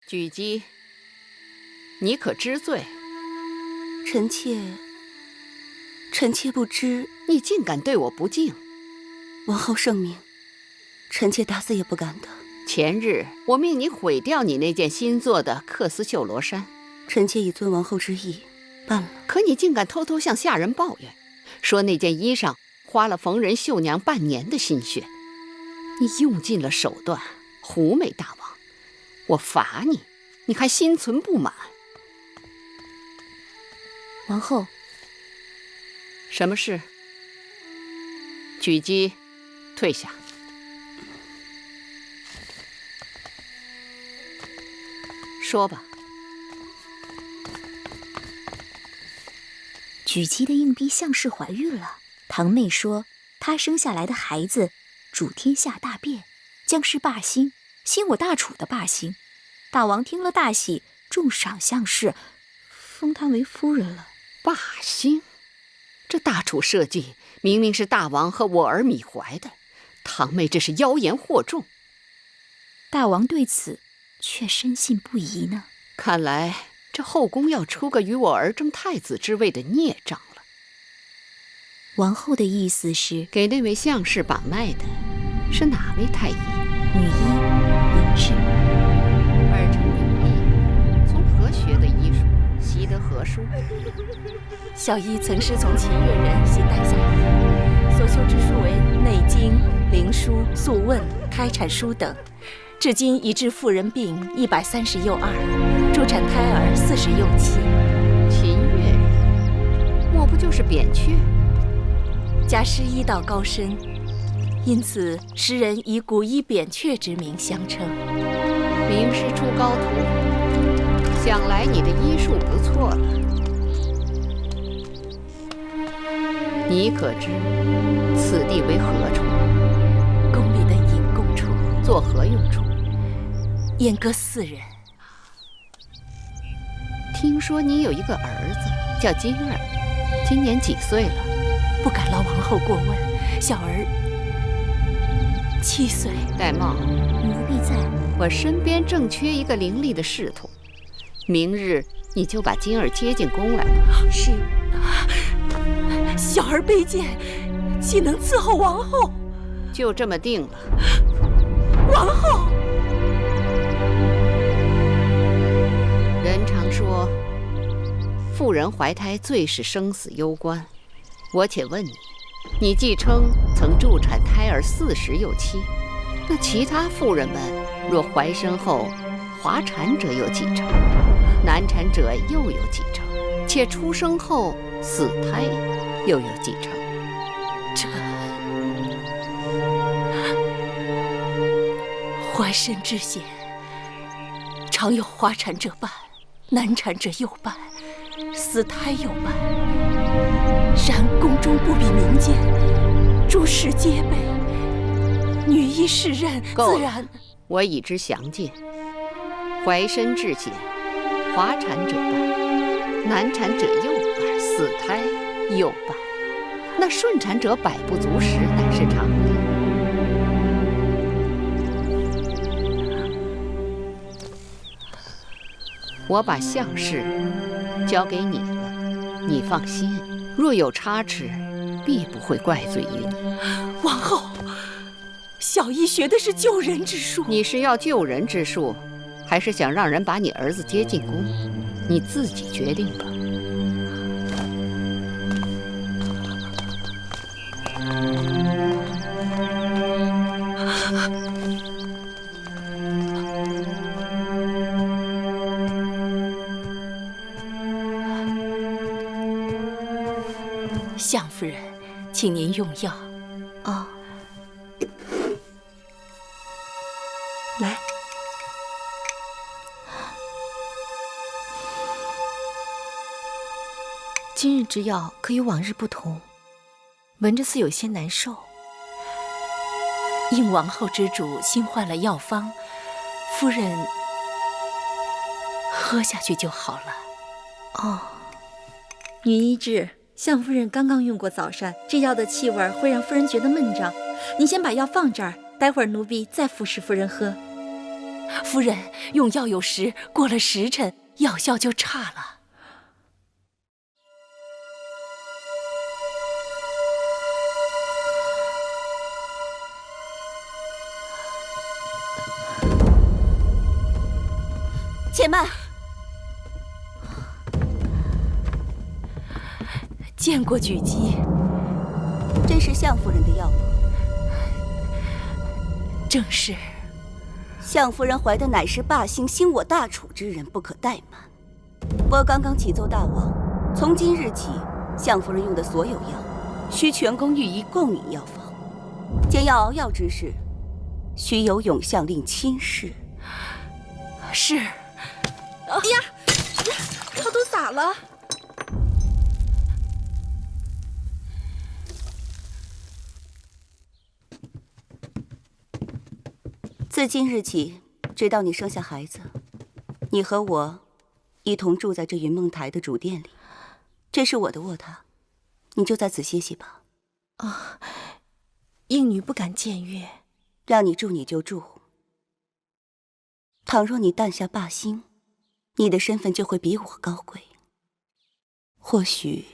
举姬，你可知罪？臣妾不知。你竟敢对我不敬！王后圣明，臣妾打死也不敢的。前日我命你毁掉你那件新做的缂丝绣罗衫，臣妾已遵王后之意办了。可你竟敢偷偷向下人抱怨，说那件衣裳花了逢人绣娘半年的心血，你用尽了手段唬媚大王，我罚你，你还心存不满。王后，什么事？举姬，退下。说吧。举姬的硬币项氏怀孕了，堂妹说她生下来的孩子主天下大变，将是霸星，兴我大楚的霸星。大王听了大喜，重赏项氏，封她为夫人了。霸星？这大楚社稷明明是大王和我儿米怀的，堂妹这是妖言惑众。大王对此却深信不疑呢。看来这后宫要出个与我儿争太子之位的孽障了。王后的意思是，给那位项氏把脉的是哪位太医？女医林氏。儿臣女医，从何学的医术，习得何书？小医曾师从秦越人习带下医，所修之书为《内经》《灵书》《素问》《开产书》等。至今已治妇人病130又2，助产胎儿40又7。秦越人，莫不就是扁鹊？家师医道高深，因此时人以古医扁鹊之名相称。名师出高徒，想来你的医术不错了。你可知此地为何处？宫里的隐供处，作何用处？阉割4人。听说你有一个儿子叫金儿，今年几岁了？不敢劳王后过问，小儿7岁。戴帽，奴婢在。我身边正缺一个伶俐的侍童，明日你就把金儿接进宫来吧。是。小儿卑贱，岂能伺候王后？就这么定了。王后，人常说，妇人怀胎最是生死攸关。我且问你，你既称曾助产胎儿40又7，那其他妇人们若怀身后滑产者有几成？难产者又有几成？且出生后死胎又有几成？这怀身之险，常有滑产者半，难产者又半，死胎又半。然宫中不比民间，诸事皆备，女医侍任，自然。我已知详尽。怀身之险，滑产者半，难产者又半，死胎又半。那顺产者百不足10，乃是常理。我把项氏交给你了，你放心，若有差池，必不会怪罪于你。王后，小医学的是救人之术。你是要救人之术，还是想让人把你儿子接进宫？你自己决定吧。项夫人，请您用药。哦，来。今日之药可与往日不同，闻着似有些难受。应王后之嘱，新换了药方，夫人喝下去就好了。哦，女医治，项夫人刚刚用过早膳，这药的气味会让夫人觉得闷胀。你先把药放这儿，待会儿奴婢再服侍夫人喝。夫人用药有时，过了时辰，药效就差了。且慢！见过举姬，这是相夫人的药吗？正是。相夫人怀的乃是霸星，兴我大楚之人，不可怠慢。我刚刚启奏大王，从今日起，相夫人用的所有药，需全宫御医共饮药方。煎药熬药之事，须由永相令亲事。是。哎呀，药都洒了。自今日起，直到你生下孩子，你和我一同住在这云梦台的主殿里。这是我的卧榻，你就在此歇息吧。啊，应女不敢僭越。让你住你就住。倘若你诞下霸星，你的身份就会比我高贵，或许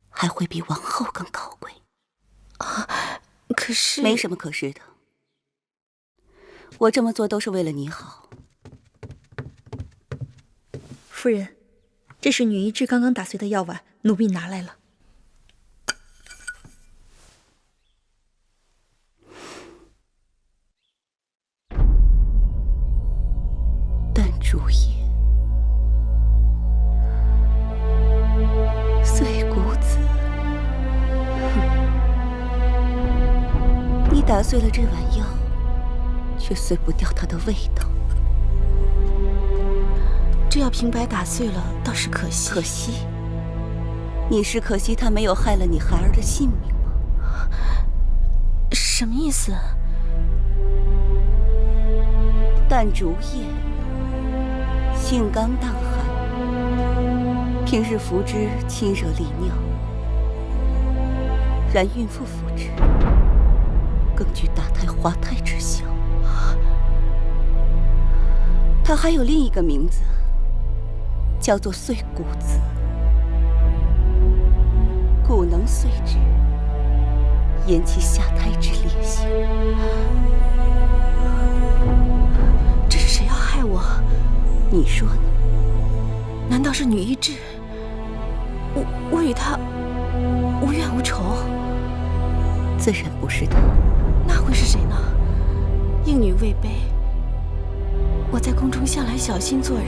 还会比王后更高贵。啊，可是……没什么可是的。我这么做都是为了你好。夫人，这是女医治刚刚打碎的药碗，奴婢拿来了。淡竹叶，碎骨子。你打碎了这碗药，却碎不掉它的味道。这要平白打碎了，倒是可惜。可惜？你是可惜它没有害了你孩儿的性命吗？什么意思？淡竹叶，性刚荡寒，平日服之亲热利尿，然孕妇服之，更具打胎化胎之效。它还有另一个名字，叫做碎骨子。骨能碎之，延其下胎之烈性。这是谁要害我？你说呢？难道是女医治？我与她无怨无仇？自然不是她。那会是谁呢？应女位卑，我在宫中向来小心做人，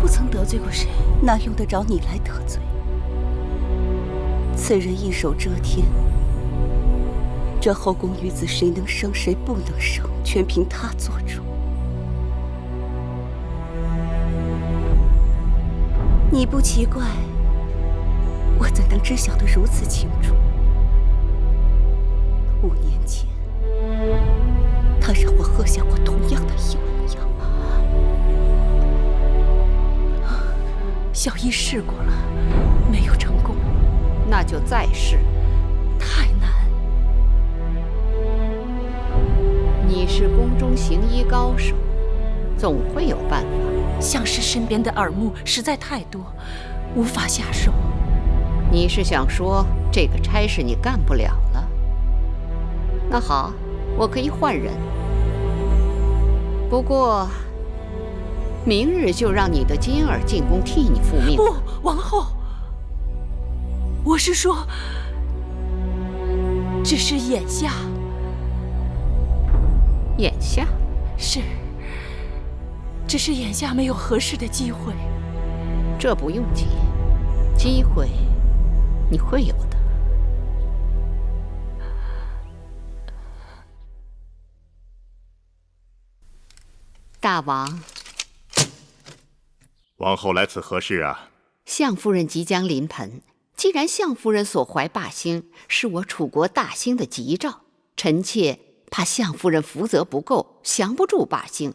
不曾得罪过谁。哪用得着你来得罪？此人一手遮天，这后宫女子谁能生谁不能生，全凭他做主。你不奇怪，我怎能知晓得如此清楚？5年前，他让我喝下过同样的一碗药。小医试过了，没有成功。那就再试。太难。你是宫中行医高手，总会有办法。相师身边的耳目实在太多，无法下手。你是想说这个差事你干不了了？那好，我可以换人。不过，明日就让你的金儿进宫替你复命。不，王后，我是说，只是眼下。眼下？是，只是眼下没有合适的机会。这不用急，机会你会有的。大王，王后来此何事啊？相夫人即将临盆，既然相夫人所怀霸星是我楚国大兴的吉兆，臣妾怕相夫人福泽不够，降不住霸星，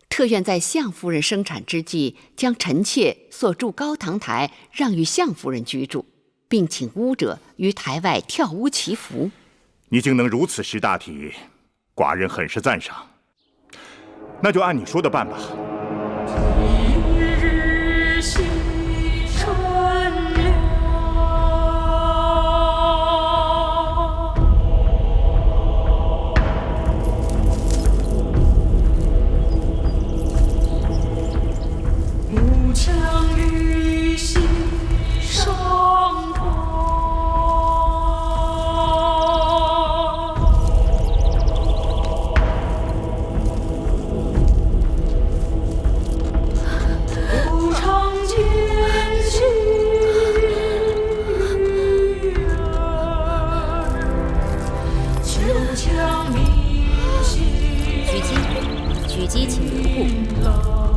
特愿在相夫人生产之际，将臣妾所住高堂台让与相夫人居住，并请巫者于台外跳巫祈福。你竟能如此识大体，寡人很是赞赏。那就按你说的办吧。一日西沉了，木墙雨心上头。举姬，请留步。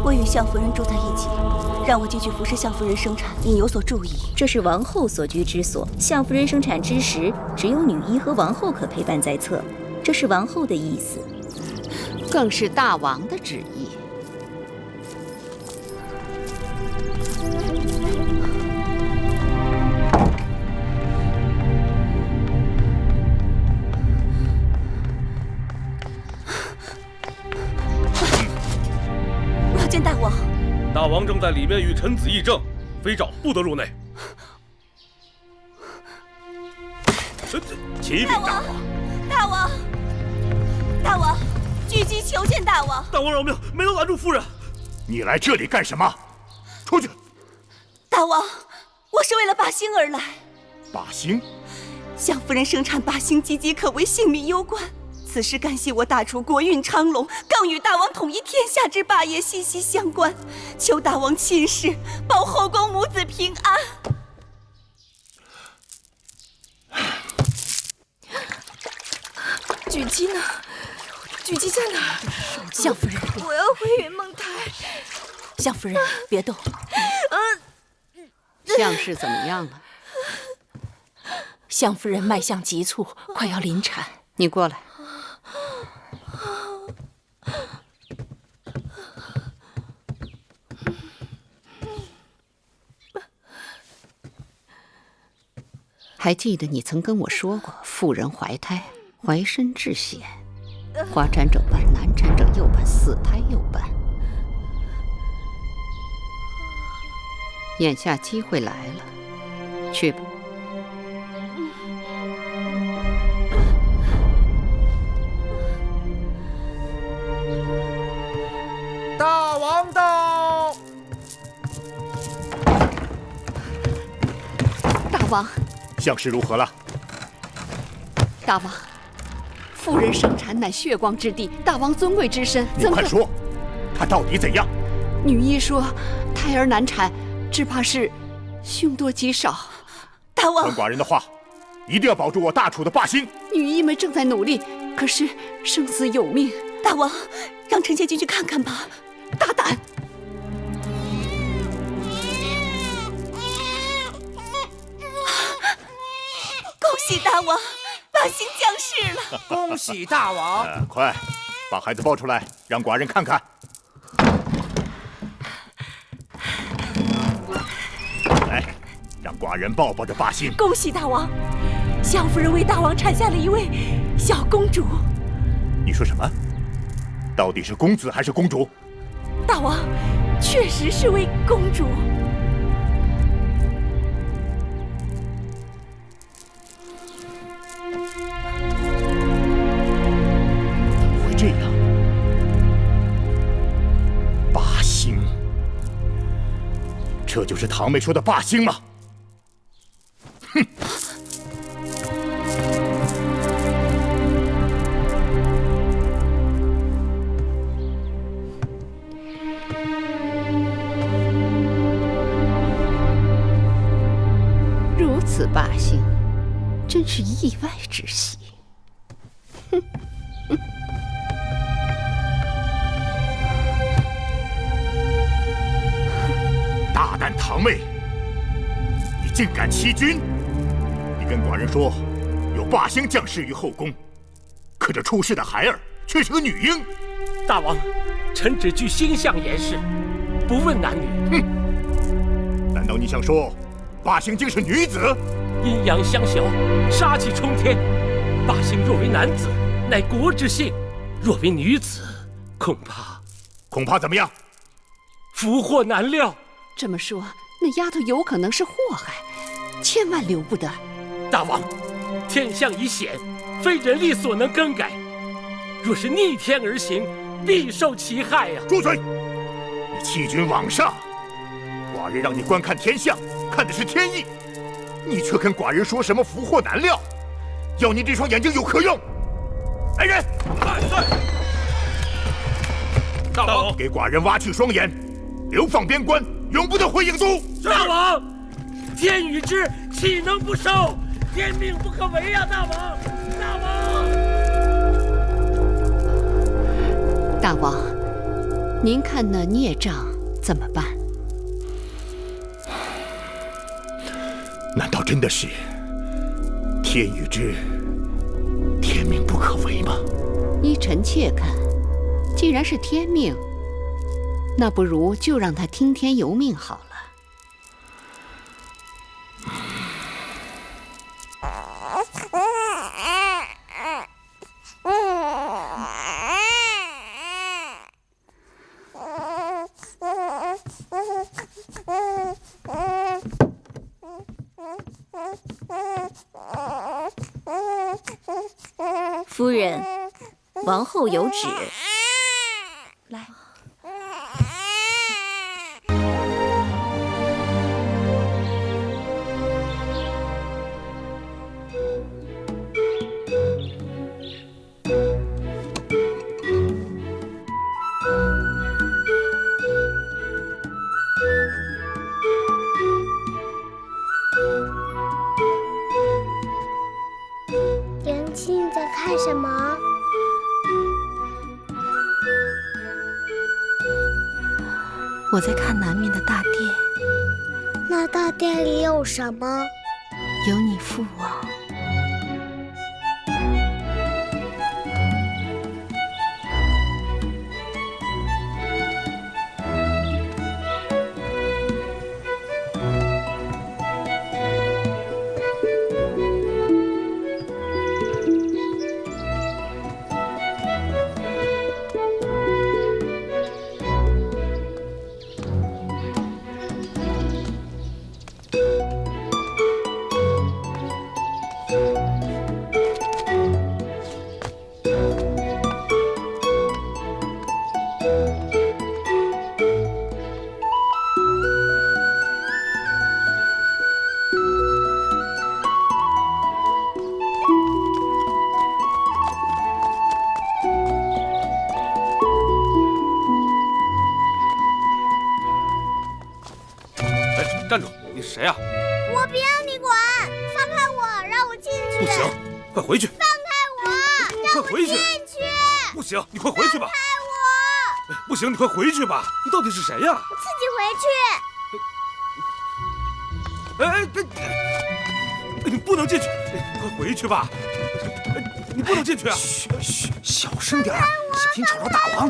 我与相夫人住在一起，让我进去服侍相夫人生产，应有所注意。这是王后所居之所，相夫人生产之时，只有女医和王后可陪伴在侧，这是王后的意思，更是大王的旨意。见大王，大王正在里面与臣子议政，非诏不得入内。启禀大王，大王，大王，举姬求见大王。大王饶命，没能拦住夫人。你来这里干什么？出去！大王，我是为了靶星而来。靶星？相夫人生产靶星岌岌可危，性命攸关。此事干系我大楚国运昌隆，更与大王统一天下之霸业息息相关，求大王亲事，保后宫母子平安。举姬呢？举姬在哪儿？相夫人，我要回云梦台。相夫人，别动。相氏怎么样了？相夫人脉象急促，快要临产。你过来。还记得你曾跟我说过，妇人怀胎，怀身致险，花产者半，难产者又半，死胎又半。眼下机会来了，去吧。大王到！大王，相氏如何了？大王，妇人生产乃血光之地，大王尊贵之身，你快说，她到底怎样？女医说，胎儿难产，只怕是凶多吉少。大王，传寡人的话，一定要保住我大楚的霸星。女医们正在努力，可是生死有命。大王，让臣妾进去看看吧。大胆！恭喜大王，霸星降世了！恭喜大王！快，把孩子抱出来，让寡人看看。来，让寡人抱抱着霸星。恭喜大王，相夫人为大王产下了一位小公主。你说什么？到底是公子还是公主？大王，确实是位公主。怎么会这样？霸星，这就是堂妹说的霸星吗？哼！此霸星，真是意外之喜。哼！大胆堂妹，你竟敢欺君！你跟寡人说有霸星降世于后宫，可这出世的孩儿却是个女婴。大王，臣只据星象言事，不问男女。哼！难道你想说？霸星竟是女子，阴阳相消，杀气冲天。霸星若为男子，乃国之幸；若为女子，恐怕恐怕怎么样？福祸难料。这么说，那丫头有可能是祸害，千万留不得。大王，天象已显，非人力所能更改。若是逆天而行，必受其害呀！住嘴！你欺君罔上，寡人让你观看天象，看的是天意，你却跟寡人说什么福祸难料，要你这双眼睛有何用？来人！大王，给寡人挖去双眼，流放边关，永不得回郢都。大王，天与之岂能不受？天命不可违呀！大王，大王，大王，您看那孽障怎么办？难道真的是天与之天命不可违吗？依臣妾看，既然是天命，那不如就让他听天由命好了。夫人，王后有旨。来。元气，你在看什么？我在看南面的大殿，那大殿里有什么？有你父王。站住！你是谁啊？我不要你管，放开我，让我进去。不行，快回去！放开我，让我进去。不行，你快回去吧。放开我！不行，你快回去吧。你到底是谁呀？我自己回去。你不能进去！快回去吧！你不能进去啊！嘘，小声点，小心吵着大王。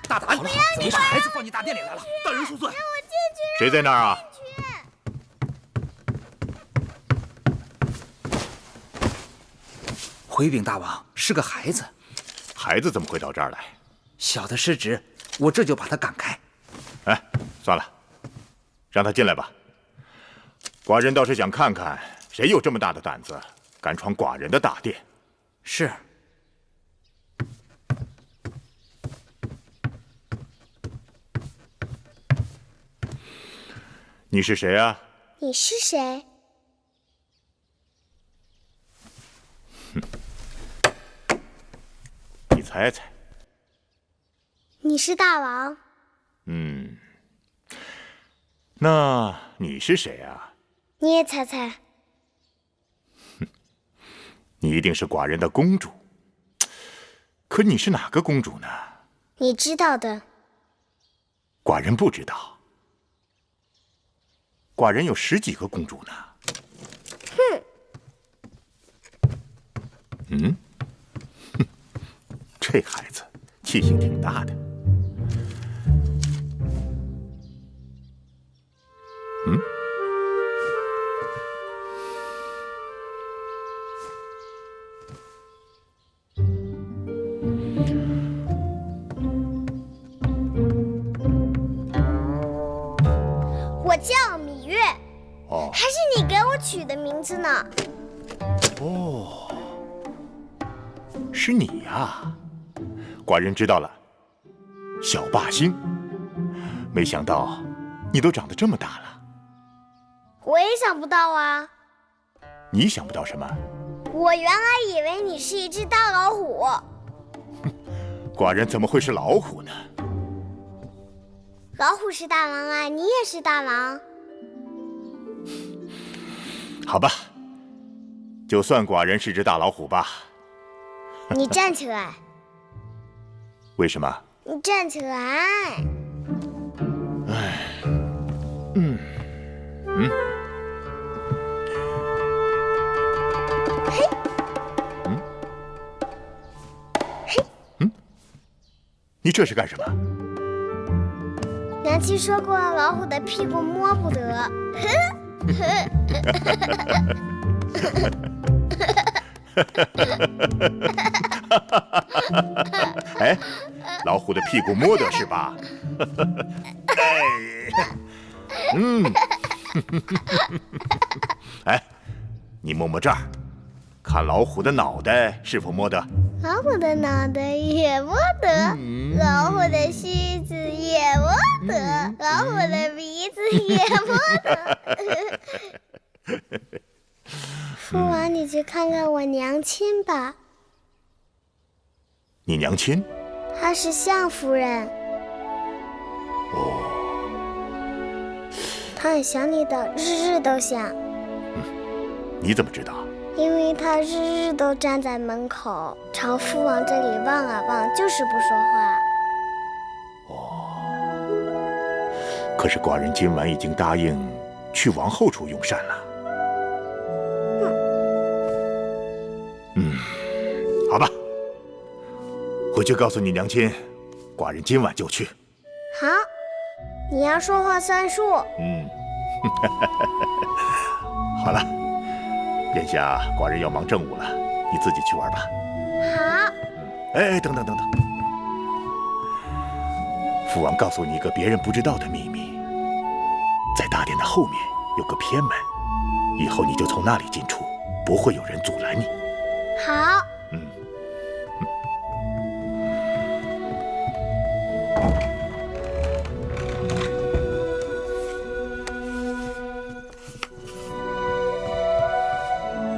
大胆！好了，怎么把孩子放进大殿里来了？大人恕罪。让我进去。谁在那儿啊？回禀大王，是个孩子。孩子怎么会到这儿来？小的失职，我这就把他赶开。哎，算了，让他进来吧。寡人倒是想看看，谁有这么大的胆子，敢闯寡人的大殿。是。你是谁啊？你是谁？你猜猜。你是大王。那你是谁啊？你也猜猜。你一定是寡人的公主。可你是哪个公主呢？你知道的。寡人不知道。寡人有10几个公主呢。哼，这孩子气性挺大的。我叫芈月。哦，还是你给我取的名字呢？哦，是你呀！寡人知道了，小霸星。没想到你都长得这么大了。我也想不到啊。你想不到什么？我原来以为你是一只大老虎。寡人怎么会是老虎呢？老虎是大王啊，你也是大王。好吧，就算寡人是只大老虎吧。你站起来。为什么？你站起来。哎，你这是干什么？娘亲说过，老虎的屁股摸不得。哎，老虎的屁股摸得是吧？哎，你摸摸这儿，看老虎的脑袋是否摸得？老虎的脑袋也摸得，老虎的须子也摸得，老虎的鼻子也摸得。父王，你去看看我娘亲吧。你娘亲？她是相夫人。哦。她很想你的，日日都想。你怎么知道？因为她日日都站在门口，朝父王这里望啊望，就是不说话。哦。可是寡人今晚已经答应去王后处用膳了。好吧，回去告诉你娘亲，寡人今晚就去。好，你要说话算数。好了，眼下寡人要忙政务了，你自己去玩吧。好。哎，等等等等，父王告诉你一个别人不知道的秘密，在大殿的后面有个偏门，以后你就从那里进出，不会有人阻拦你。好。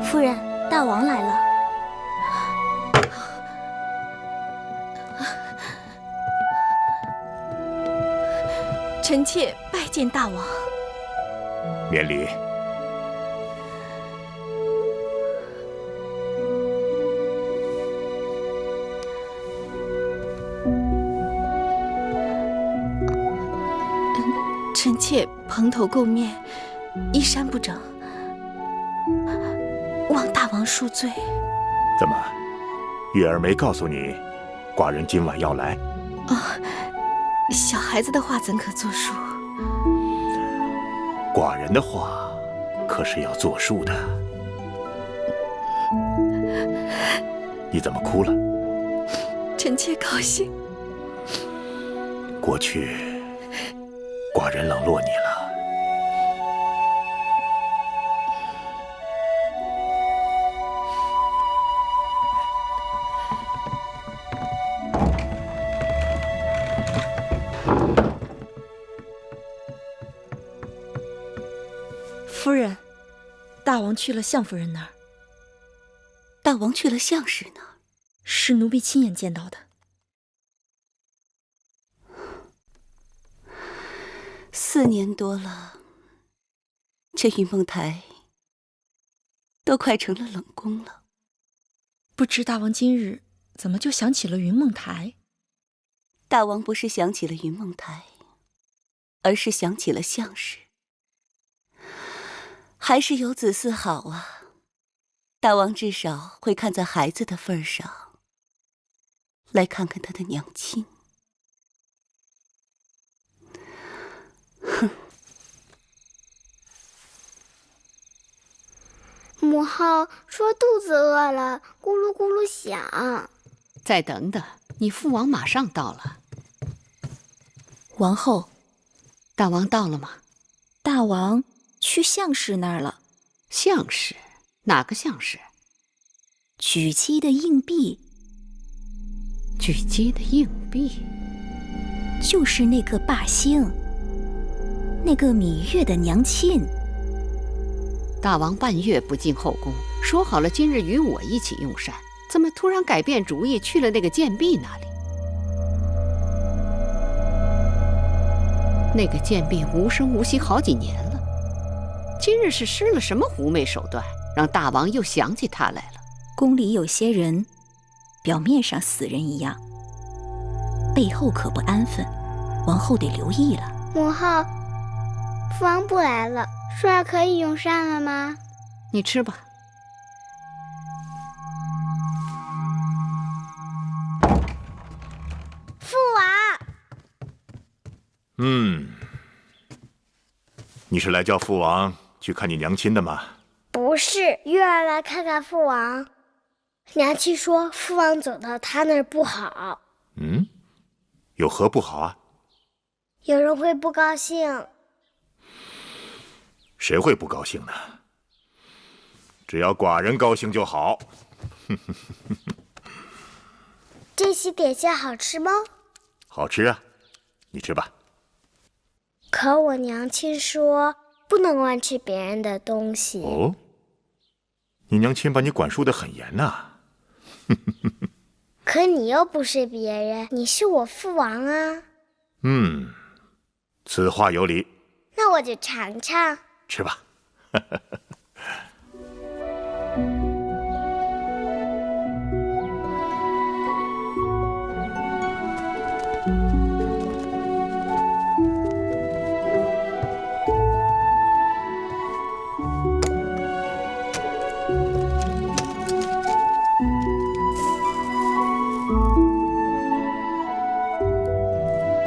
夫人，大王来了。臣妾拜见大王。免礼。臣妾蓬头垢面，衣衫不整，望大王恕罪。怎么，月儿没告诉你，寡人今晚要来？小孩子的话怎可作数？寡人的话可是要作数的。你怎么哭了？臣妾高兴。过去寡人冷落你了。夫人，大王去了相夫人那儿。大王去了相氏那儿？是奴婢亲眼见到的。4年多了，这云梦台都快成了冷宫了。不知大王今日怎么就想起了云梦台？大王不是想起了云梦台，而是想起了相氏。还是有子嗣好啊，大王至少会看在孩子的份上，来看看他的娘亲。哼！母后说肚子饿了，咕噜咕噜响。再等等，你父王马上到了。王后，大王到了吗？大大王去相士那儿了。相士？哪个相士？举鸡的硬币。举鸡的硬币？就是那个霸星，那个芈月的娘亲。大王半月不进后宫，说好了今日与我一起用膳，怎么突然改变主意去了那个贱婢那里？那个贱婢无声无息好几年了，今日是施了什么狐媚手段，让大王又想起她来了？宫里有些人，表面上死人一样，背后可不安分，王后得留意了。母后，父王不来了，舒儿可以用膳了吗？你吃吧。父王。你是来叫父王去看你娘亲的吗？不是，月儿来看看父王。娘亲说父王走到她那儿不好。有何不好啊？有人会不高兴。谁会不高兴呢？只要寡人高兴就好。这些点心好吃吗？好吃啊，你吃吧。可我娘亲说不能乱吃别人的东西。哦，你娘亲把你管束得很严呐。可你又不是别人，你是我父王啊。此话有理。那我就尝尝。吃吧。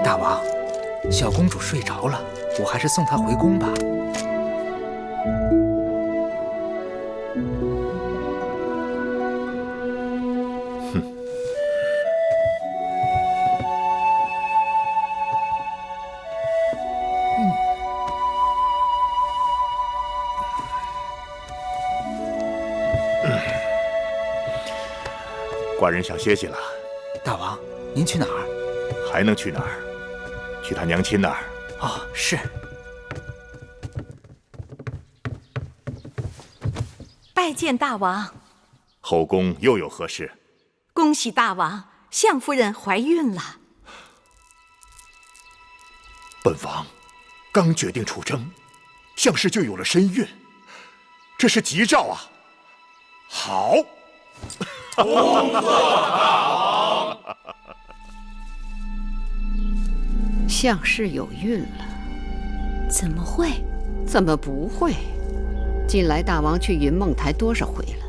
大王，小公主睡着了，我还是送她回宫吧。寡人想歇息了。大王，您去哪儿？还能去哪儿？去他娘亲那儿。哦，是。拜见大王。后宫又有何事？恭喜大王，相夫人怀孕了。本王刚决定出征，相氏就有了身孕，这是吉兆啊！好。恭贺大王！相氏有孕了？怎么会？怎么不会？近来大王去云梦台多少回了，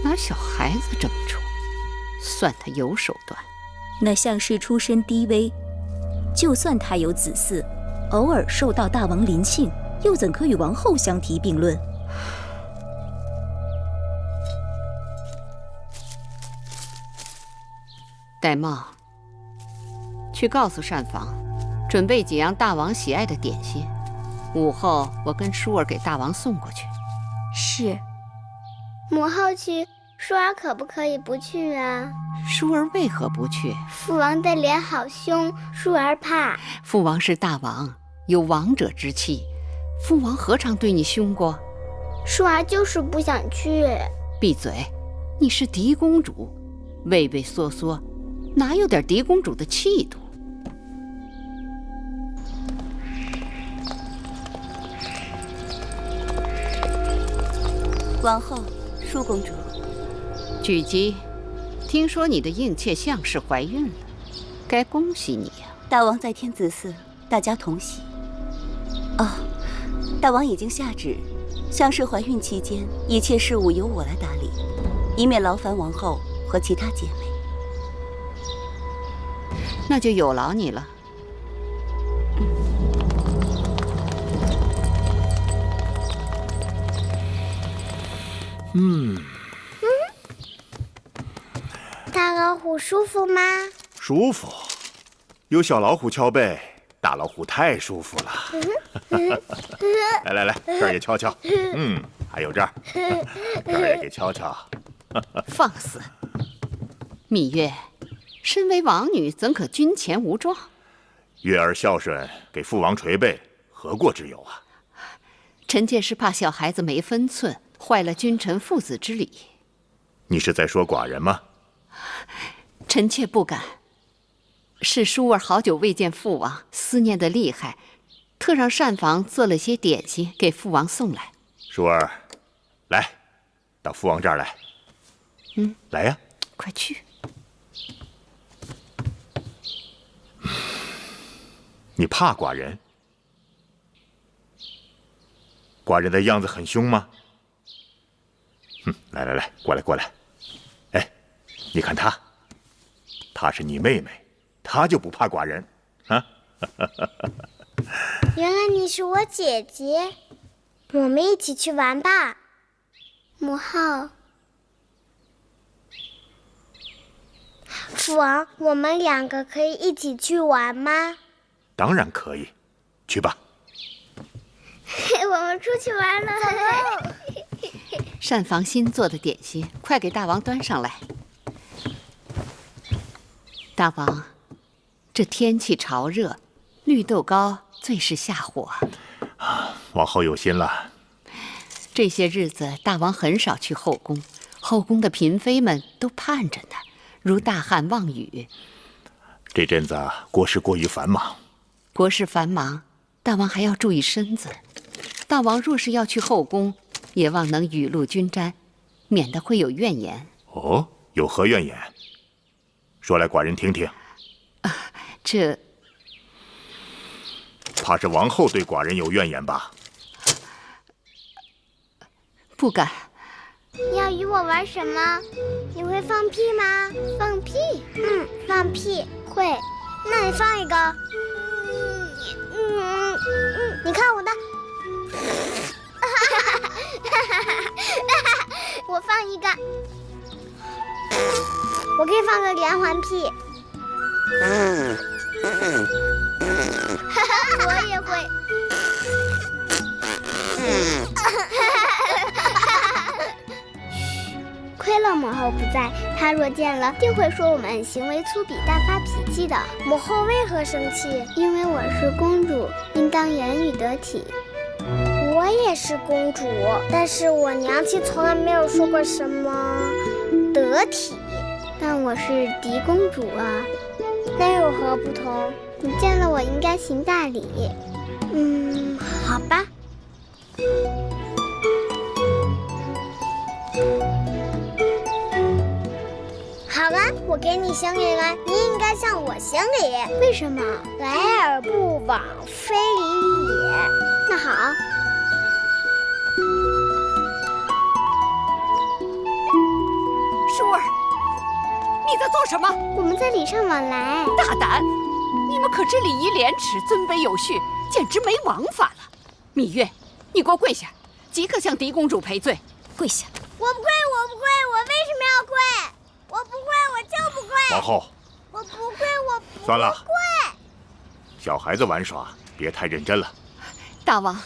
拿小孩子这么宠，算他有手段。那相氏出身低微，就算他有子嗣，偶尔受到大王临幸，又怎可与王后相提并论？戴瑁，去告诉膳房，准备几样大王喜爱的点心，午后我跟舒儿给大王送过去。是。母后去，舒儿可不可以不去啊？舒儿为何不去？父王的脸好凶，舒儿怕。父王是大王，有王者之气，父王何尝对你凶过？舒儿就是不想去。闭嘴！你是嫡公主，畏畏缩缩，哪有点嫡公主的气度？王后，舒公主。举姬，听说你的应妾相氏怀孕了，该恭喜你呀！大王在天子嗣，大家同喜。哦，大王已经下旨，相氏怀孕期间，一切事务由我来打理，以免劳烦王后和其他姐妹。那就有劳你了。大老虎舒服吗？舒服，有小老虎敲背，大老虎太舒服了。来来来，这儿也敲敲。还有这儿，这儿也给敲敲。放肆！芈月，身为王女，怎可军前无状？月儿孝顺，给父王捶背，何过之有啊？臣妾是怕小孩子没分寸，坏了君臣父子之礼。你是在说寡人吗？臣妾不敢。是淑儿好久未见父王，思念的厉害，特让膳房做了些点心给父王送来。淑儿，来，到父王这儿来。来呀，快去。你怕寡人？寡人的样子很凶吗？来来来，过来过来。哎，你看她，她是你妹妹，她就不怕寡人啊？原来你是我姐姐，我们一起去玩吧。母后，父王，我们2个可以一起去玩吗？当然可以，去吧。我们出去玩了。膳房新做的点心，快给大王端上来。大王，这天气潮热，绿豆糕最是下火。王后有心了。这些日子，大王很少去后宫，后宫的嫔妃们都盼着呢，如大旱望雨。这阵子国事过于繁忙。国事繁忙，大王还要注意身子。大王若是要去后宫，也望能雨露均沾，免得会有怨言。哦，有何怨言？说来寡人听听。这怕是王后对寡人有怨言吧？不敢。你要与我玩什么？你会放屁吗？放屁？放屁会。那你放一个。你看我的。我放一个。我可以放个连环屁。我也会。亏了母后不在，她若见了，定会说我们行为粗鄙、大发脾气的。母后为何生气？因为我是公主，应当言语得体。我也是公主，但是我娘亲从来没有说过什么得体。但我是嫡公主啊，那有何不同？你见了我应该行大礼。好吧。好了，我给你行礼了，你应该向我行礼。为什么？来而不往非礼也。那好。淑儿，你在做什么？我们在礼尚往来。大胆！你们可知礼仪廉耻，尊卑有序，简直没王法了。芈月，你给我跪下，即刻向嫡公主赔罪。跪下！我不跪，我不跪，我为什么要跪？我不跪，我就不跪。王后，我不跪，我不跪。算了，小孩子玩耍，别太认真了。大王，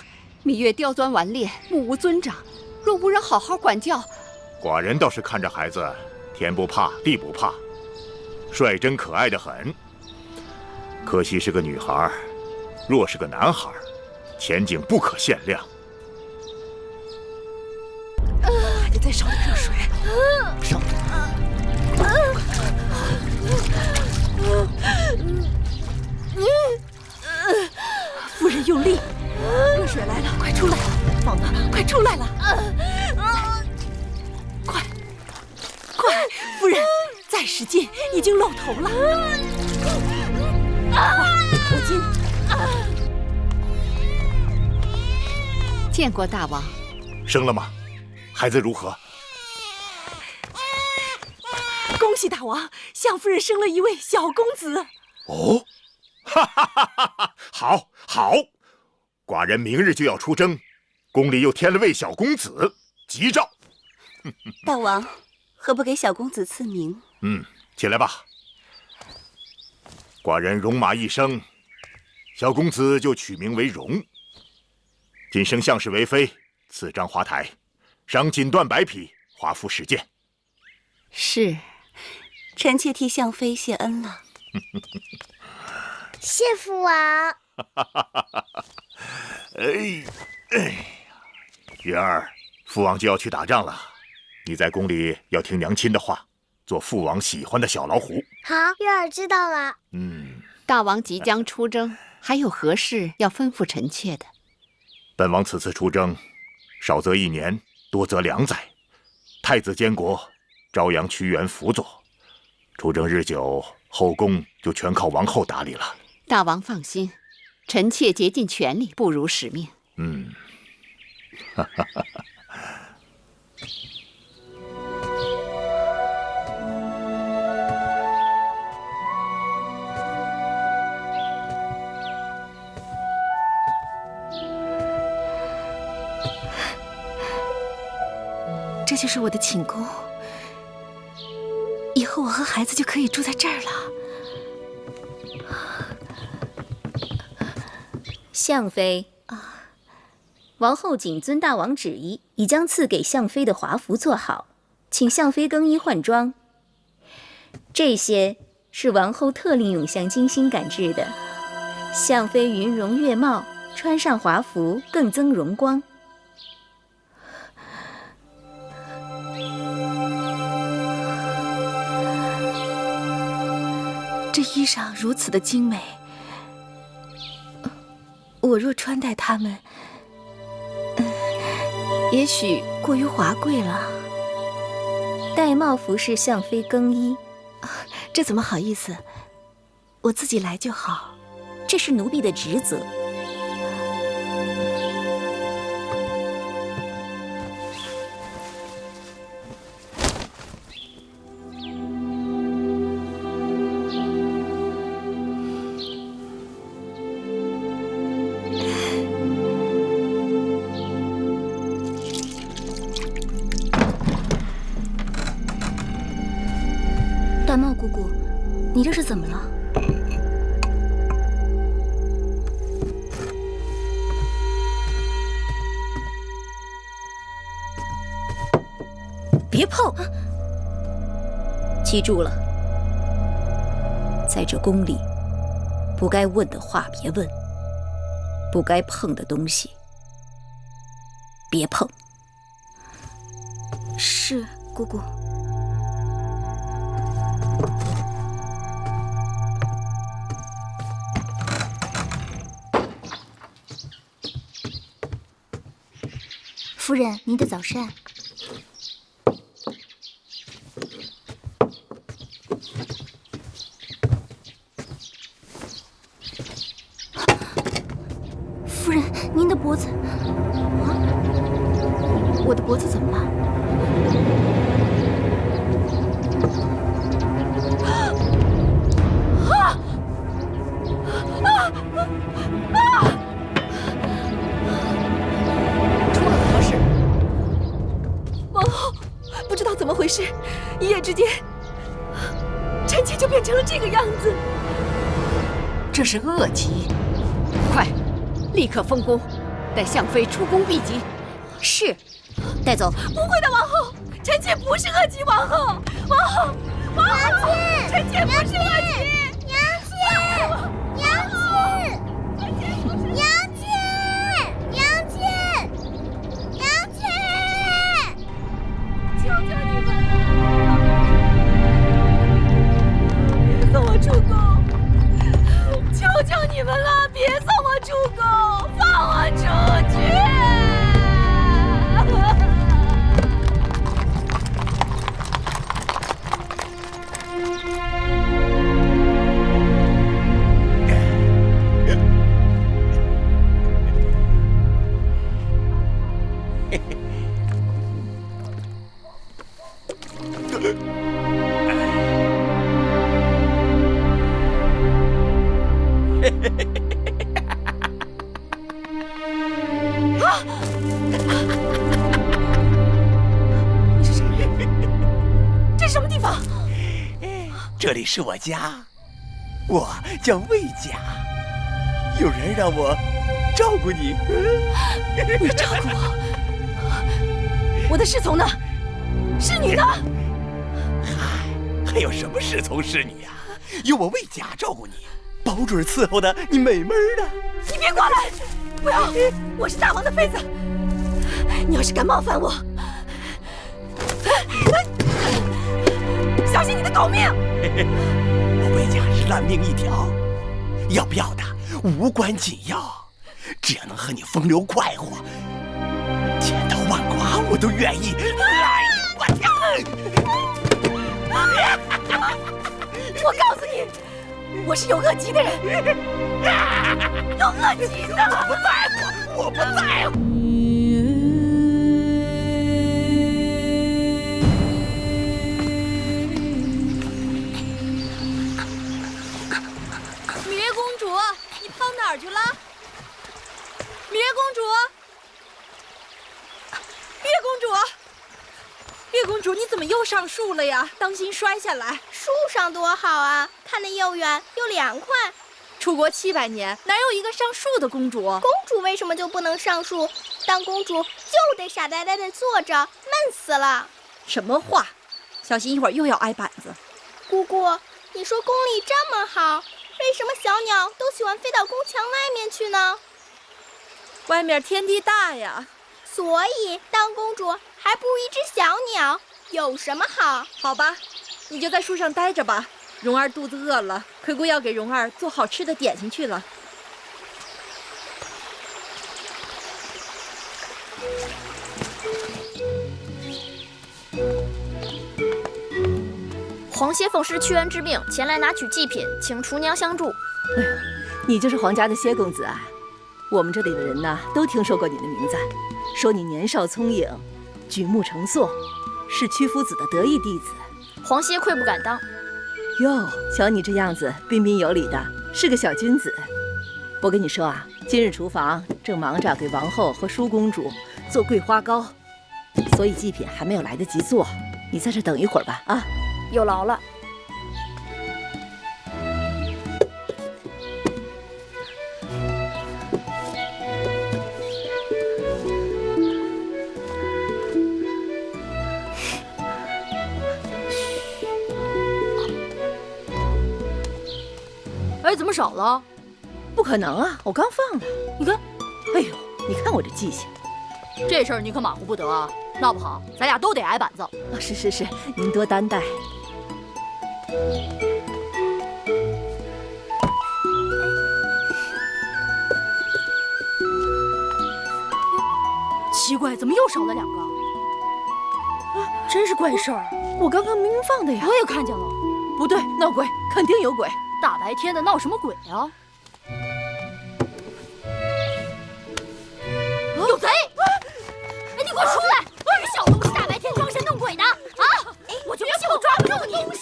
芈月刁钻顽劣，目无尊长，若无人好好管教，寡人倒是看着孩子，天不怕地不怕，率真可爱得很。可惜是个女孩，若是个男孩，前景不可限量。还得再烧点热水。烧。夫人用力，热水来了，快出来！放哪？快出来了！快，夫人，再使劲，已经露头了。快，头巾。见过大王。生了吗？孩子如何？恭喜大王，相夫人生了一位小公子。哦，哈哈哈哈哈！好，好，寡人明日就要出征，宫里又添了位小公子，吉兆。大王，何不给小公子赐名？起来吧。寡人戎马一生，小公子就取名为荣。今升相士为妃，赐章华台，赏锦缎100匹，华服10件。是，臣妾替相妃谢恩了。谢父王。月儿，父王就要去打仗了，你在宫里要听娘亲的话，做父王喜欢的小老虎。好，月儿知道了。大王即将出征，还有何事要吩咐臣妾的？本王此次出征，少则1年，多则2载。太子监国，朝阳屈原辅佐。出征日久，后宫就全靠王后打理了。大王放心，臣妾竭尽全力，不辱使命。这就是我的寝宫，以后我和孩子就可以住在这儿了。相妃，王后谨遵大王旨意，已将赐给相妃的华服做好，请相妃更衣换装。这些是王后特令永香精心赶制的，相妃云容月貌，穿上华服更增荣光。这衣裳如此的精美，我若穿戴它们，也许过于华贵了。戴帽服侍相妃更衣，这怎么好意思？我自己来就好。这是奴婢的职责。大帽姑姑，你这是怎么了？别碰！记住了，在这宫里，不该问的话别问，不该碰的东西别碰。是，姑姑。夫人，您的早膳。夫人，您的脖子……我的脖子怎么了？怎么回事？一夜之间，臣妾就变成了这个样子。这是恶疾，快，立刻封宫，待相妃出宫避疾。是，带走。不会的，王后，臣妾不是恶疾。王后，王后，王后，臣妾不是恶疾。娘亲，娘亲，娘亲，娘亲，娘亲。求求你们了，别送我出宫！求求你们了，别送我出宫，放我出去！这里是我家，我叫魏家，有人让我照顾你。你照顾我？我的侍从呢？侍女呢？嗨，还有什么侍从侍女啊？有我魏甲照顾你，保准伺候的你美美的。你别过来！不要！我是大王的妃子，你要是敢冒犯我，小心你的狗命！我魏甲是烂命一条，要不要的无关紧要，只要能和你风流快活，千刀万剐我都愿意。我告诉你，我是有恶疾的人，有恶疾的。我不在乎，我不在乎。芈月公主，你跑哪儿去了？芈月公主，芈月公主，月公主，你怎么又上树了呀？当心摔下来。树上多好啊，看得又远又凉快。出国700年，哪有一个上树的公主？公主为什么就不能上树？当公主就得傻呆呆地坐着，闷死了。什么话？小心一会儿又要挨板子。姑姑，你说宫里这么好，为什么小鸟都喜欢飞到宫墙外面去呢？外面天地大呀。所以当公主还不如一只小鸟，有什么好？好吧，你就在树上待着吧。蓉儿肚子饿了，葵姑要给蓉儿做好吃的点心去了。皇歇奉师屈原之命前来拿取祭品，请厨娘相助。哎呀，你就是皇家的歇公子啊！我们这里的人呐，都听说过你的名字，说你年少聪颖，举目成诵，是屈夫子的得意弟子。皇歇愧不敢当。哟，瞧你这样子，彬彬有礼的，是个小君子。我跟你说啊，今日厨房正忙着给王后和舒公主做桂花糕，所以祭品还没有来得及做。你在这等一会儿吧，啊。有劳了。哎，怎么少了？不可能啊，我刚放的。你看，哎呦，你看我这记性。这事儿你可马虎不得啊，闹不好咱俩都得挨板子。啊，是，您多担待。奇怪，怎么又少了2个？真是怪事儿！我刚刚明明放的呀。我也看见了。不对，闹鬼，肯定有鬼！大白天的闹什么鬼啊？有贼！哎，你给我出来！你小东西，大白天装神弄鬼的啊！我就不信我抓不住你！过来！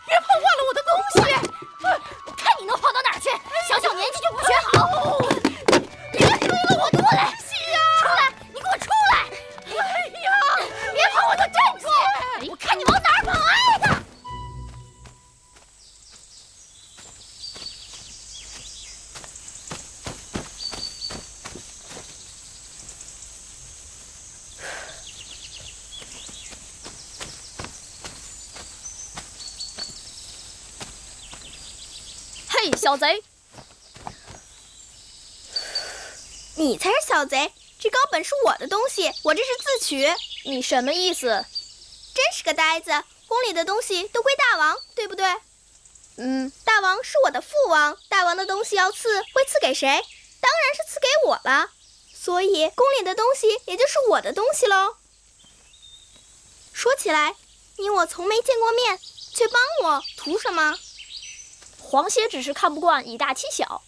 别碰坏了我的东西！看你能跑到哪儿去！小小年纪就不学好！别追了我！过来！出来！你给我出来！哎呀！别跑，我就站住！我看你往哪儿跑！哎呀！嘿，小贼！你才是小贼！这糕本是我的东西，我这是自取。你什么意思？真是个呆子！宫里的东西都归大王，对不对？大王是我的父王，大王的东西要赐，会赐给谁？当然是赐给我了。所以宫里的东西也就是我的东西喽。说起来，你我从没见过面，却帮我，图什么？皇歇只是看不惯以大欺小。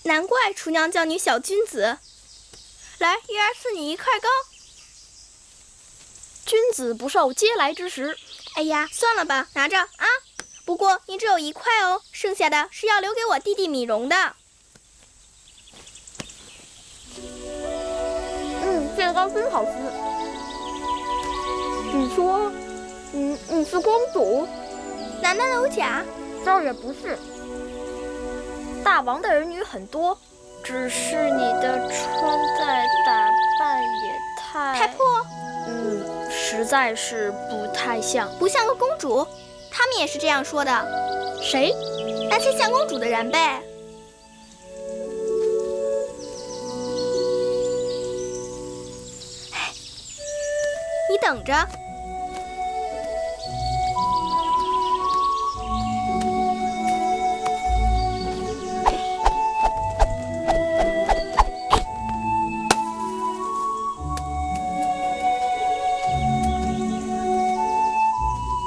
难怪厨娘叫你小君子。来，月儿赐你1块糕。君子不受嗟来之食。哎呀，算了吧，拿着啊。不过你只有1块哦，剩下的是要留给我弟弟米荣的。这糕真好吃。你说，你是公主？难道有假？倒也不是。大王的儿女很多，只是你的穿戴打扮也太破。实在是不太像，不像个公主。他们也是这样说的。谁？那些像公主的人呗。你等着。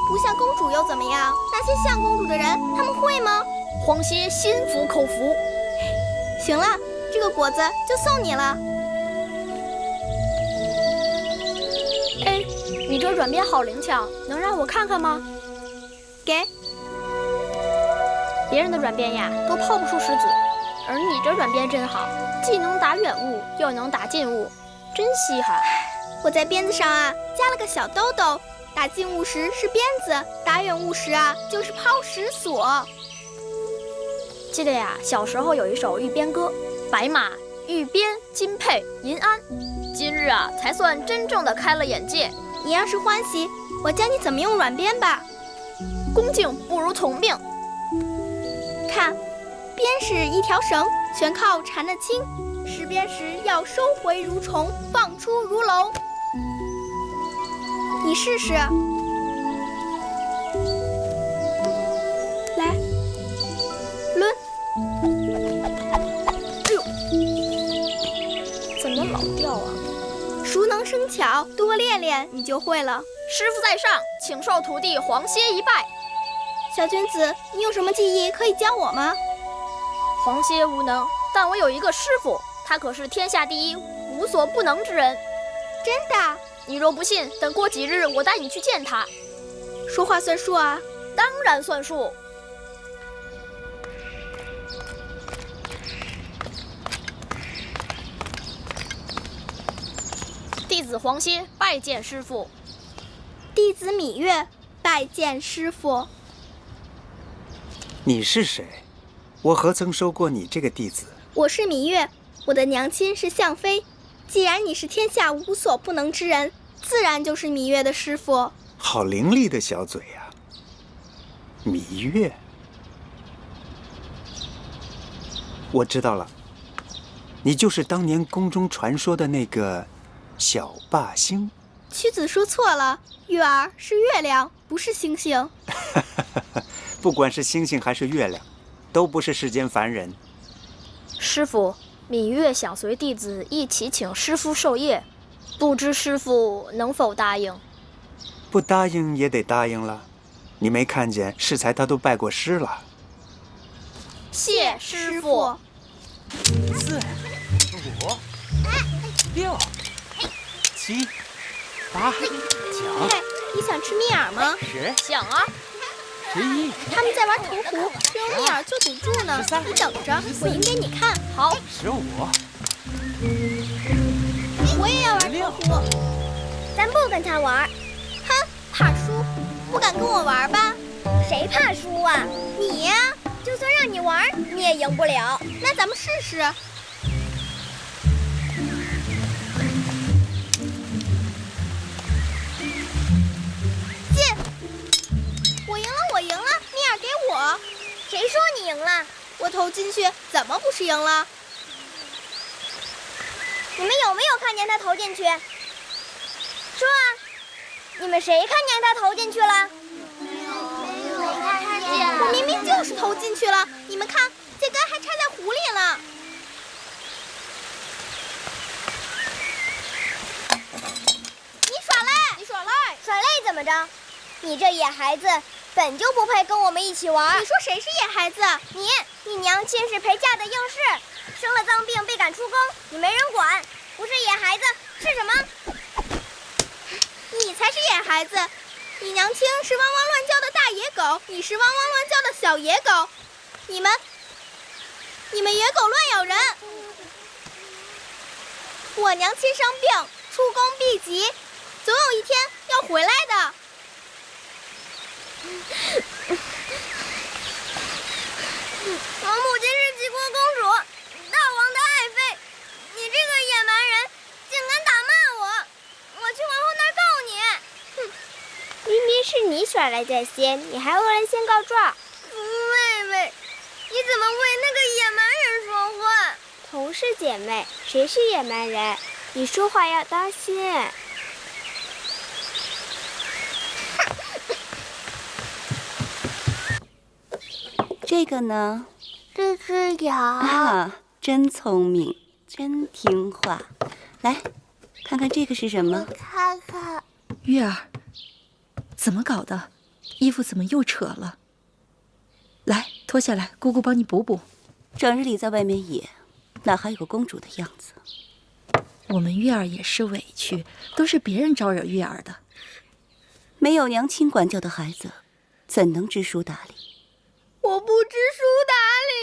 不像公主又怎么样？那些像公主的人，他们会吗？黄歇心服口服。行了，这个果子就送你了。哎，你这转变好灵巧，能让我看看吗？给。别人的转变呀，都抛不出石子，而你这转变真好，既能打远物，又能打近物，真稀罕。我在鞭子上啊加了个小兜兜，打近物时是鞭子，打远物时啊就是抛石索。记得呀，小时候有一首玉鞭歌：白马玉鞭金佩银鞍。今日啊，才算真正的开了眼界。你要是欢喜，我教你怎么用软鞭吧。恭敬不如从命。看，鞭是一条绳，全靠缠得轻。拾鞭时要收回如虫，放出如龙。你试试。来，抡。哎呦，怎么老掉啊？熟能生巧，多练练你就会了。师傅在上，请受徒弟黄歇一拜。小君子，你有什么技艺可以教我吗？黄歇无能，但我有一个师傅，他可是天下第一无所不能之人。真的？你若不信，等过几日我带你去见他。说话算数啊？当然算数。弟子黄歇拜见师傅。弟子芈月拜见师傅。你是谁？我何曾收过你这个弟子？我是芈月，我的娘亲是向妃。既然你是天下无所不能之人，自然就是芈月的师傅。好伶俐的小嘴呀，芈月。我知道了，你就是当年宫中传说的那个小霸星。屈子说错了，月儿是月亮，不是星星。不管是星星还是月亮，都不是世间凡人。师傅，芈月想随弟子一起请师傅授业，不知师傅能否答应？不答应也得答应了。你没看见适才他都拜过师了。谢师傅。4、5、6、7、8、9。嘿，你想吃蜜饵吗？10。想啊。11。他们在玩投壶，用蜜饵做赌注呢。你等着，我赢给你看。好。15。我也要玩投壶。咱不跟他玩。哼，怕输，不敢跟我玩吧？谁怕输啊？你呀。就算让你玩，你也赢不了。那咱们试试。进！我赢了，我赢了，蜜饵给我。谁说你赢了？我投进去，怎么不是赢了？你们有没有看见他投进去？说啊！你们谁看见他投进去了？我明明就是投进去了，你们看，这根还插在壶里了。你耍赖！你耍赖！耍赖怎么着？你这野孩子本就不配跟我们一起玩。你说谁是野孩子？你娘亲是陪嫁的应试，生了脏病被赶出宫，你没人管，不是野孩子是什么？你才是野孩子。你娘亲是汪汪乱叫的大野狗，你是汪汪乱叫的小野狗，你们野狗乱咬人。我娘亲生病，出宫避疾，总有一天要回来的。我母亲是济公耍赖在先，你还恶人先告状。妹妹，你怎么为那个野蛮人说话？同是姐妹，谁是野蛮人？你说话要当心。这个呢？这只羊啊，真聪明，真听话。来，看看这个是什么？看看。月儿，怎么搞的？衣服怎么又扯了？来，脱下来，姑姑帮你补补。整日里在外面野，哪还有个公主的样子？我们月儿也是委屈，都是别人招惹月儿的。没有娘亲管教的孩子，怎能知书达理？我不知书达理，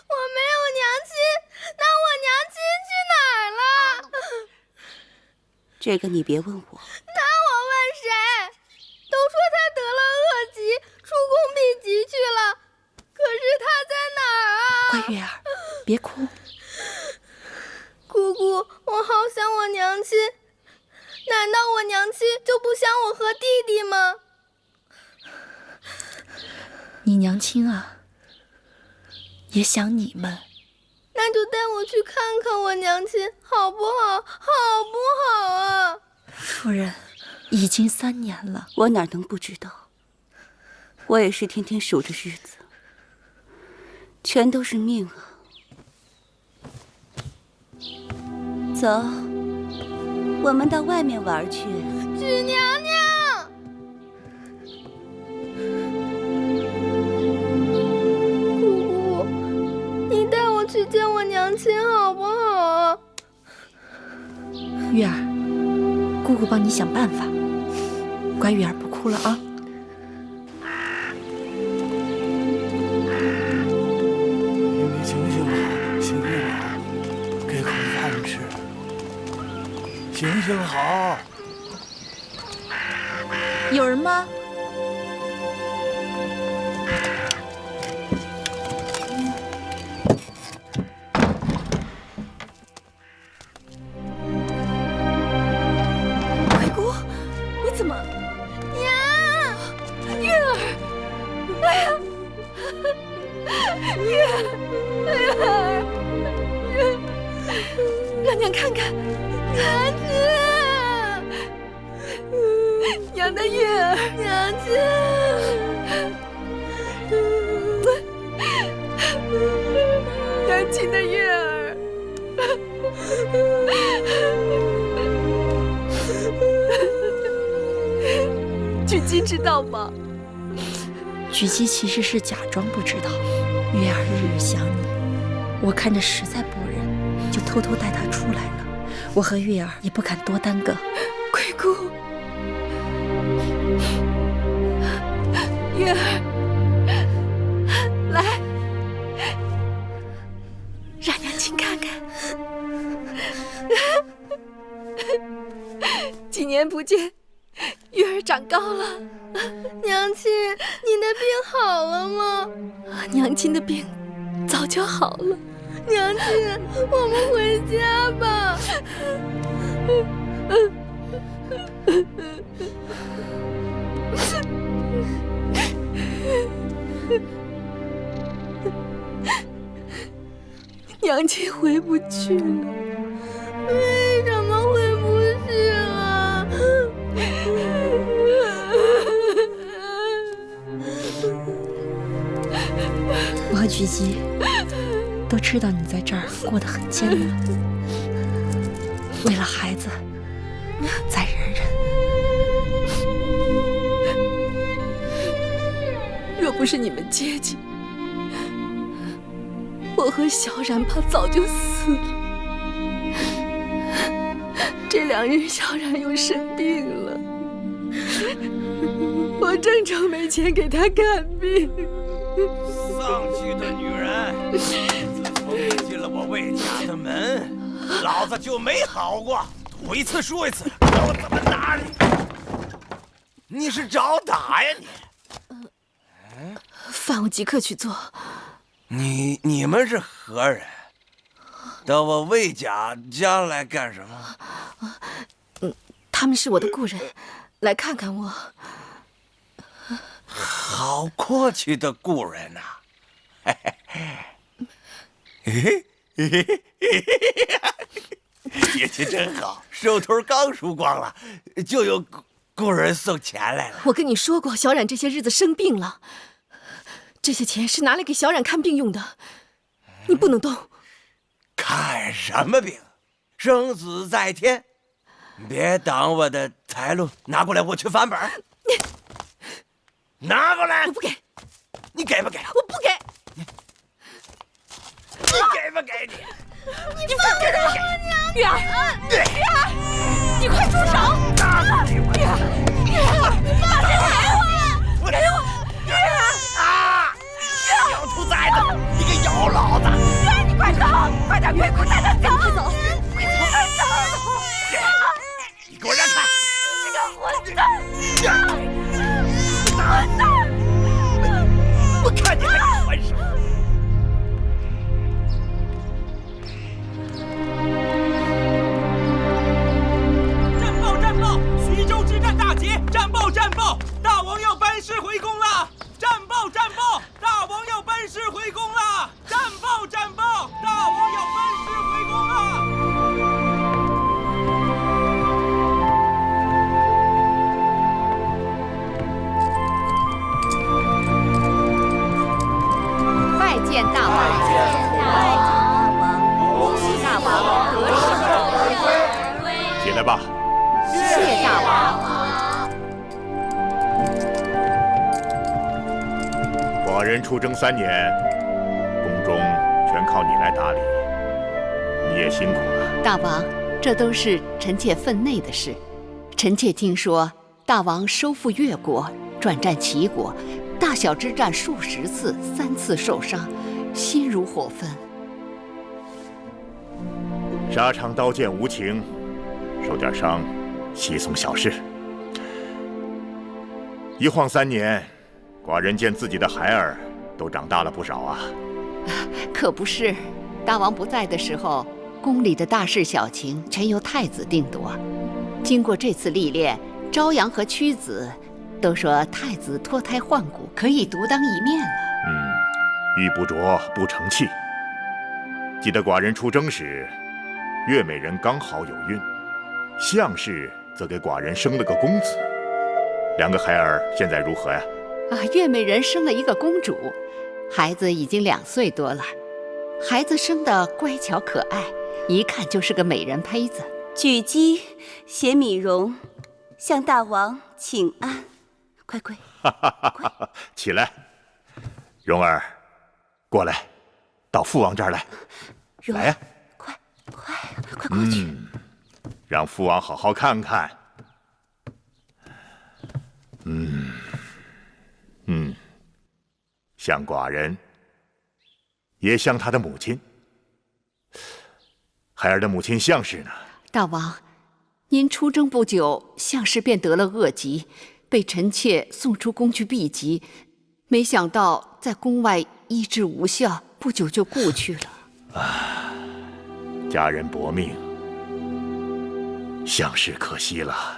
我没有娘亲，那我娘亲去哪儿了？这个你别问我。那我问谁？都说她得了恶疾，出宫避疾去了，可是她在哪儿啊？乖月儿，别哭。姑姑，我好想我娘亲，难道我娘亲就不想我和弟弟吗？你娘亲啊，也想你们。那就带我去看看我娘亲，好不好？好不好啊？夫人，已经3年了，我哪能不知道？我也是天天数着日子，全都是命啊。走，我们到外面玩去。许娘娘。你带我去见我娘亲好不好啊？月儿，姑姑帮你想办法。乖月儿，不哭了啊。你行行好，行行好，给口饭吃。行行好。有人吗？让娘看看，娘亲，娘的月儿，娘亲，娘亲的月儿。狙击知道吗？狙击其实是假装不知道。月儿日日想你，我看着实在不忍，就偷偷带她出来了。我和月儿也不敢多耽搁。贵姑，月儿，来，让娘亲看看。几年不见，月儿长高了。娘亲，你的病好了吗？娘亲的病早就好了。娘亲，我们回家吧。娘亲回不去了。为什么回不去了？我和狙击都知道你在这儿过得很艰难，为了孩子，再忍忍。若不是你们接济，我和小冉怕早就死了。这2日小冉又生病了，我正愁没钱给她看病。丧气的女人！自从你进了我魏家的门，老子就没好过。赌一次输一次，看我怎么打你！你是找打呀你？饭我即刻去做。你们是何人？到我魏家来干什么？他们是我的故人，来看看我。好过去的故人呐！运气真好，手头刚输光了，就有故人送钱来了。我跟你说过，小冉这些日子生病了，这些钱是拿来给小冉看病用的，你不能动。看什么病？生死在天，别挡我的财路，拿过来，我去翻本。拿过来！我不给。你给不给？我不给。你给不给你？你放开我！玉儿，玉儿，你快住手！玉儿，你把钱还我！给我！玉儿啊！小兔崽子，你个妖老子！玉儿，你快走！快点，别哭，带他走！快走！快走！你给我让开！你这个混蛋！混蛋！我看你还敢还手！战报！徐州之战大捷！战报！大王要班师回宫了！战报！大王要班师回宫了！战报！大王要班师回宫了！拜见大王！恭喜大王得胜回归！起来吧。谢大王。寡人出征3年，宫中全靠你来打理，你也辛苦了。大王，这都是臣妾分内的事。臣妾听说大王收复越国，转战齐国，大小之战数十次，3次受伤，心如火焚。沙场刀剑无情，受点伤，稀松小事。一晃3年，寡人见自己的孩儿都长大了不少啊。可不是，大王不在的时候，宫里的大事小情全由太子定夺。经过这次历练，朝阳和屈子都说太子脱胎换骨，可以独当一面了。玉不琢不成器。记得寡人出征时，月美人刚好有孕，项氏则给寡人生了个公子。2个孩儿现在如何呀？月美人生了一个公主，孩子已经2岁多了。孩子生得乖巧可爱，一看就是个美人胚子。举姬携米荣向大王请安，快！起来，蓉儿，过来，到父王这儿来。来呀！快过去！让父王好好看看。像寡人，也像他的母亲。孩儿的母亲项氏呢？大王，您出征不久，项氏便得了恶疾，被臣妾送出宫去避疾。没想到在宫外医治无效，不久就故去了。家人薄命，项氏可惜了。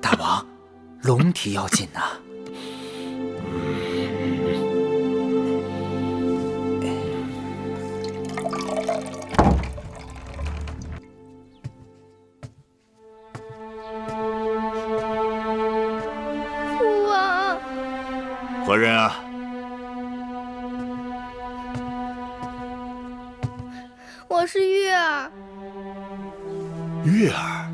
大王，龙体要紧呐。父王，何人啊？我是月儿。月儿，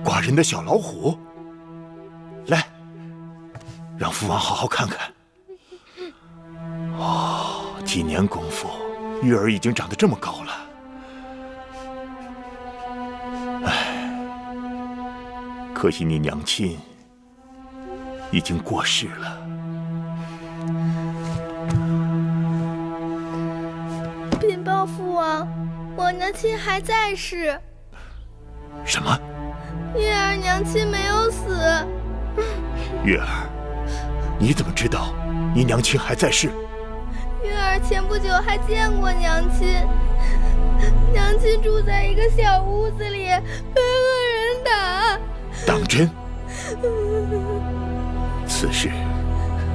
寡人的小老虎。来，让父王好好看看。几年功夫，月儿已经长得这么高了。可惜你娘亲已经过世了。禀报父王，我娘亲还在世。什么？月儿娘亲没有死。月儿，你怎么知道你娘亲还在世？月儿前不久还见过娘亲，娘亲住在一个小屋子里，被恶人打。当真？此事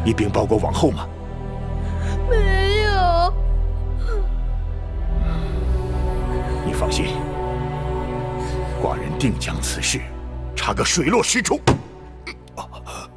你禀报过王后吗？没有。你放心，寡人定将此事查个水落石出。